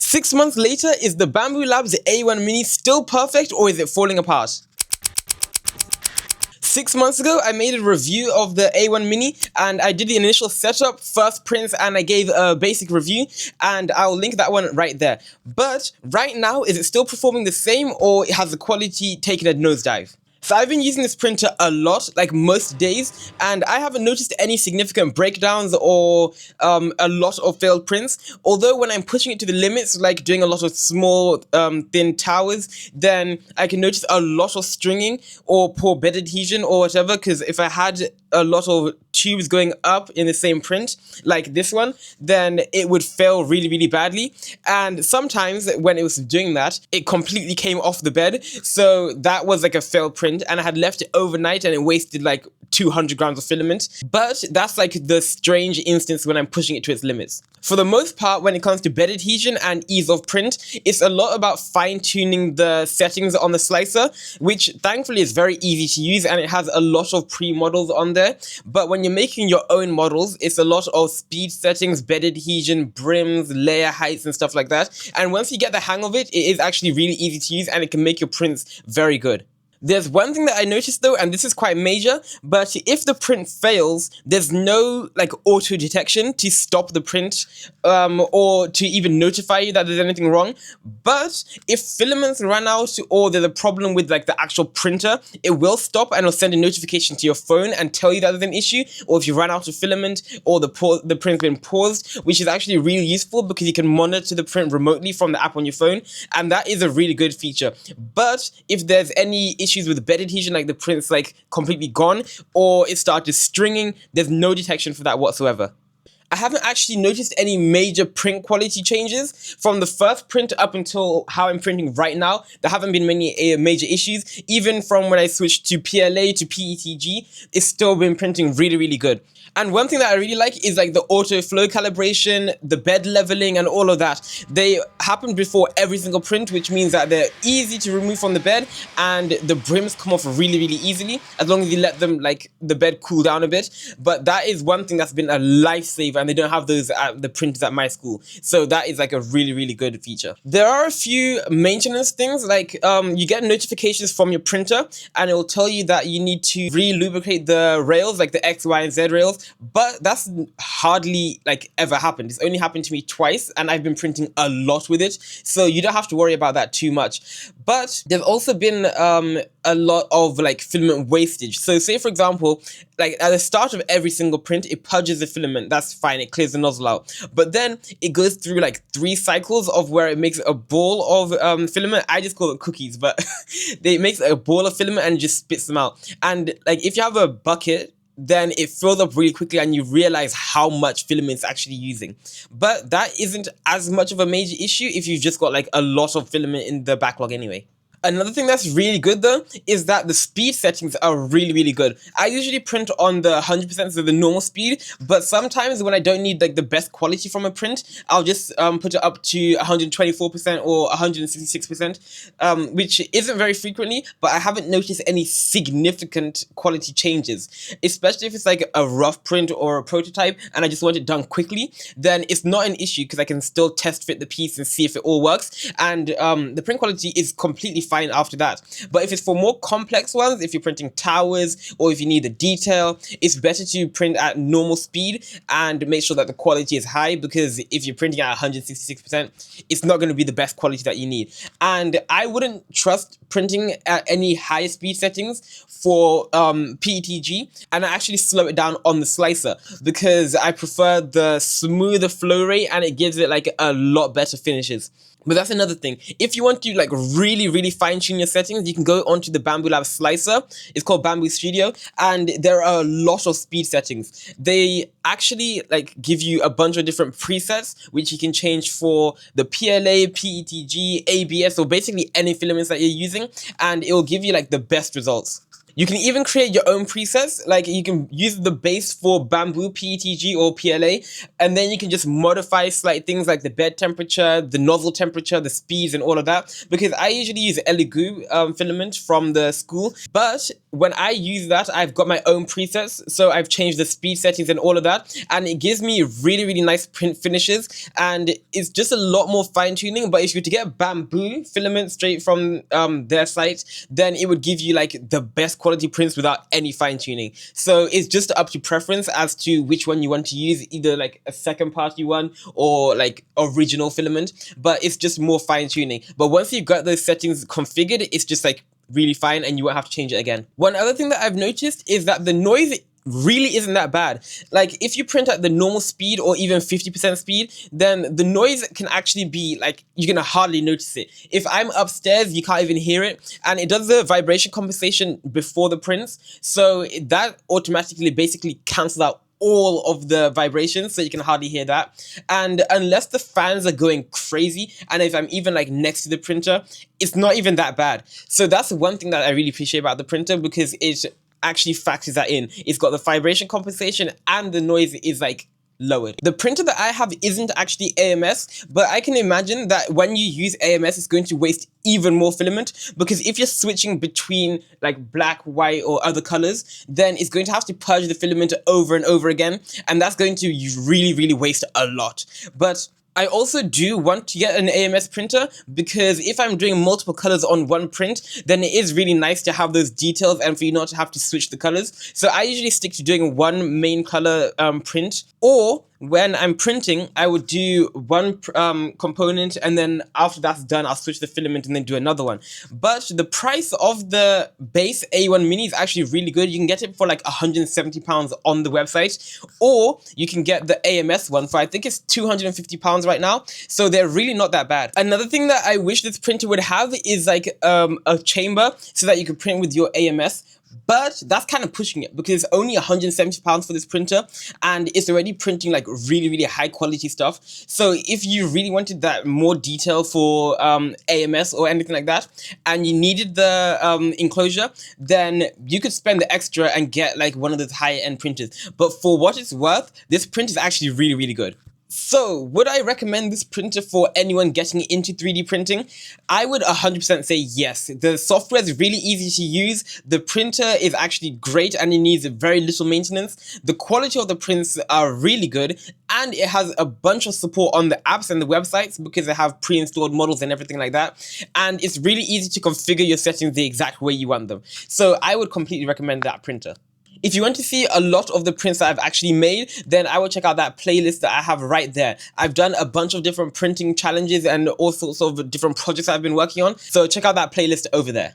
6 months later, is the Bambu Lab's A1 Mini still perfect, or is it falling apart? 6 months ago, I made a review of the A1 Mini, and I did the initial setup, first prints, and I gave a basic review, and I'll link that one right there. But right now, is it still performing the same, or has the quality taken a nosedive? So I've been using this printer a lot, like most days, and I haven't noticed any significant breakdowns or a lot of failed prints. Although when I'm pushing it to the limits, like doing a lot of small, thin towers, then I can notice a lot of stringing or poor bed adhesion or whatever, because if I had a lot of tubes going up in the same print, like this one, then it would fail really, really badly. And sometimes when it was doing that, it completely came off the bed. So that was like a failed print, and I had left it overnight and it wasted like 200 grams of filament. But that's like the strange instance when I'm pushing it to its limits. For the most part, when it comes to bed adhesion and ease of print, it's a lot about fine-tuning the settings on the slicer, which thankfully is very easy to use, and it has a lot of pre-models on there. But when you're making your own models, it's a lot of speed settings, bed adhesion, brims, layer heights, and stuff like that. And once you get the hang of it, it is actually really easy to use, and it can make your prints very good. There's one thing that I noticed though, and this is quite major, but if the print fails, there's no like auto detection to stop the print or to even notify you that there's anything wrong. But if filaments run out or there's a problem with like the actual printer, it will stop and it'll send a notification to your phone and tell you that there's an issue, or if you run out of filament or the print's been paused, which is actually really useful because you can monitor the print remotely from the app on your phone, and that is a really good feature. But if there's any issues with bed adhesion, like the print's like completely gone or it started stringing, there's no detection for that whatsoever. I haven't actually noticed any major print quality changes from the first print up until how I'm printing right now. There haven't been many major issues. Even from when I switched to PLA to PETG, it's still been printing really, really good. And one thing that I really like is like the auto flow calibration, the bed leveling, and all of that. They happen before every single print, which means that they're easy to remove from the bed, and the brims come off really, really easily, as long as you let them, like, the bed cool down a bit. But that is one thing that's been a lifesaver, and they don't have those at the printers at my school. So that is like a really, really good feature. There are a few maintenance things, like you get notifications from your printer, and it will tell you that you need to re-lubricate the rails, like the X, Y, and Z rails. But that's hardly like ever happened. It's only happened to me twice, and I've been printing a lot with it, so you don't have to worry about that too much. But there's also been a lot of like filament wastage. So say for example, like at the start of every single print, it purges the filament. That's fine, it clears the nozzle out. But then it goes through like 3 cycles of where it makes a ball of filament. I just call it cookies, but it makes a ball of filament and just spits them out. And like if you have a bucket, then it fills up really quickly and you realize how much filament it's actually using. But that isn't as much of a major issue if you've just got like a lot of filament in the backlog anyway. Another thing that's really good though is that the speed settings are really, really good. I usually print on the 100%, so the normal speed, but sometimes when I don't need like the best quality from a print, I'll just put it up to 124% or 166%, which isn't very frequently, but I haven't noticed any significant quality changes. Especially if it's like a rough print or a prototype and I just want it done quickly, then it's not an issue because I can still test fit the piece and see if it all works, and the print quality is completely fine after that. But if it's for more complex ones, if you're printing towers or if you need the detail, it's better to print at normal speed and make sure that the quality is high, because if you're printing at 166%, it's not going to be the best quality that you need. And I wouldn't trust printing at any high speed settings for PETG, and I actually slow it down on the slicer because I prefer the smoother flow rate and it gives it like a lot better finishes. But that's another thing. If you want to like really, really fine tune your settings, you can go onto the Bambu Lab slicer. It's called Bambu Studio, and there are a lot of speed settings. They actually like give you a bunch of different presets, which you can change for the PLA, PETG, ABS, or basically any filaments that you're using, and it will give you like the best results. You can even create your own presets, like you can use the base for Bambu, PETG or PLA, and then you can just modify slight things like the bed temperature, the nozzle temperature, the speeds and all of that, because I usually use Elegoo filament from the school, but when I use that, I've got my own presets, so I've changed the speed settings and all of that, and it gives me really nice print finishes, and it's just a lot more fine-tuning. But if you were to get Bambu filament straight from their site, then it would give you like the best quality prints without any fine-tuning. So it's just up to preference as to which one you want to use, either like a second party one or like original filament, but it's just more fine-tuning. But once you've got those settings configured, it's just like really fine and you won't have to change it again. One other thing that I've noticed is that the noise really isn't that bad. Like if you print at the normal speed or even 50% speed, then the noise can actually be like, you're gonna hardly notice it. If I'm upstairs, you can't even hear it, and it does the vibration compensation before the prints, so that automatically basically cancels out all of the vibrations, so you can hardly hear that. And unless the fans are going crazy, and if I'm even like next to the printer, it's not even that bad. So that's one thing that I really appreciate about the printer, because it actually factors that in. It's got the vibration compensation and the noise is like lowered. The printer that I have isn't actually AMS, but I can imagine that when you use AMS, it's going to waste even more filament, because if you're switching between like black, white or other colors, then it's going to have to purge the filament over and over again, and that's going to really waste a lot. But I also do want to get an AMS printer, because if I'm doing multiple colors on one print, then it is really nice to have those details and for you not to have to switch the colors. So I usually stick to doing one main color print, or when I'm printing, I would do one component, and then after that's done, I'll switch the filament and then do another one. But the price of the base A1 Mini is actually really good. You can get it for like £170 on the website, or you can get the AMS one for I think it's £250 right now. So they're really not that bad. Another thing that I wish this printer would have is like a chamber so that you can print with your AMS. But that's kind of pushing it, because it's only £170 for this printer and it's already printing like really high quality stuff. So if you really wanted that more detail for AMS or anything like that, and you needed the enclosure, then you could spend the extra and get like one of those higher end printers. But for what it's worth, this print is actually really good. So, would I recommend this printer for anyone getting into 3D printing? I would 100% say yes. The software is really easy to use, the printer is actually great and it needs very little maintenance, the quality of the prints are really good, and it has a bunch of support on the apps and the websites because they have pre-installed models and everything like that, and it's really easy to configure your settings the exact way you want them. So, I would completely recommend that printer. If you want to see a lot of the prints that I've actually made, then I will check out that playlist that I have right there. I've done a bunch of different printing challenges and all sorts of different projects I've been working on, so check out that playlist over there.